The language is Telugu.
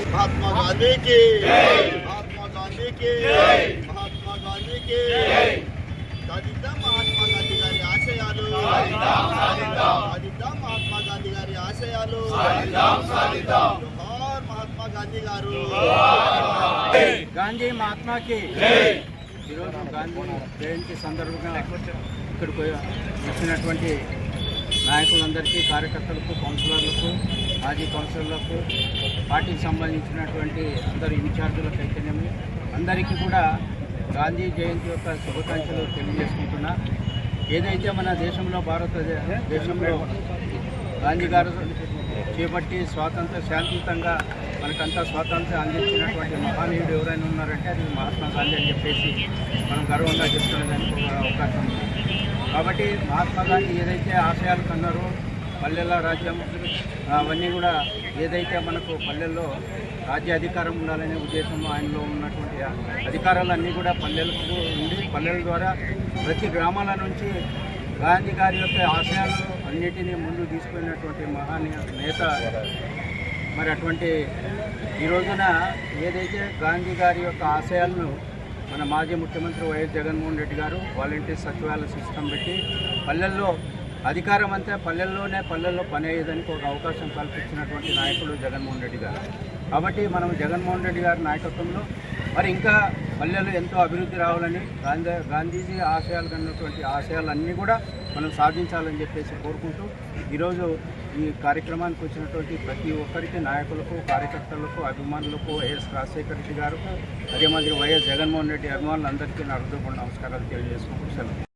महात्मा गांधी की महात्मा गांधी की महात्मा गांधी की సాధిద్దాం మహాత్మా గాంధీ గారి ఆశయాలు సాధిద్దాం మహాత్మా గాంధీ గారి ఆశయాలు జోహార్ మహాత్మా గాంధీ గారు గాంధీ మహాత్మాకి ఈరోజు గాంధీ జయంతి సందర్భంగా ఇక్కడికి వచ్చినటువంటి నాయకులందరికీ, కార్యకర్తలకు, కౌన్సిలర్లకు, మాజీ కౌన్సిలర్లకు, పార్టీకి సంబంధించినటువంటి అందరు ఇన్ఛార్జీలకు అయితేనేమి అందరికీ కూడా గాంధీ జయంతి యొక్క శుభాకాంక్షలు తెలియజేసుకుంటున్నా. ఏదైతే మన దేశంలో భారతదేశంలో గాంధీ గారు చేపట్టి శాంతియుతంగా మనకంతా స్వాతంత్రం అందించినటువంటి మహానీయుడు ఎవరైనా ఉన్నారంటే అది మహాత్మా గాంధీ అని చెప్పేసి మనం గర్వంగా చెప్పుకునేదానికి ఒక అవకాశం ఉంది. కాబట్టి మహాత్మా గాంధీ ఏదైతే ఆశయాలు కన్నారో పల్లెల రాజ్యం అవన్నీ కూడా ఏదైతే మనకు పల్లెల్లో రాజ్యాధికారం ఉండాలనే ఉద్దేశం ఆయనలో ఉన్నటువంటి అధికారాలన్నీ కూడా పల్లెలకు ఉండి పల్లెల ద్వారా ప్రతి గ్రామాల నుంచి గాంధీ గారి యొక్క ఆశయాలు అన్నిటినీ ముందు తీసుకున్నటువంటి నేత. మరి అటువంటి ఈ రోజున ఏదైతే గాంధీ గారి యొక్క ఆశయాలను మన మాజీ ముఖ్యమంత్రి వైఎస్ జగన్మోహన్ రెడ్డి గారు వాలంటీర్ సచివాలయ సిస్టమ్ పెట్టి పల్లెల్లో అధికారం అంతా పల్లెల్లో పని అయ్యేదానికి ఒక అవకాశం కల్పించినటువంటి నాయకుడు జగన్మోహన్ రెడ్డి గారు. కాబట్టి మనం జగన్మోహన్ రెడ్డి గారి నాయకత్వంలో మరి ఇంకా పల్లెలు ఎంతో అభివృద్ధి రావాలని గాంధీజీ ఆశయాలు కన్నటువంటి ఆశయాలన్నీ కూడా మనం సాధించాలని చెప్పేసి కోరుకుంటూ ఈరోజు ఈ కార్యక్రమానికి వచ్చినటువంటి ప్రతి ఒక్కరికి, నాయకులకు, కార్యకర్తలకు, అభిమానులకు, వైఎస్ రాజశేఖర రెడ్డి గారు, అదే మాదిరి వైఎస్ జగన్మోహన్ రెడ్డి అభిమానులందరికీ నా హృదయపూర్వక నమస్కారాలు తెలియజేసుకుంటూ సెలవు.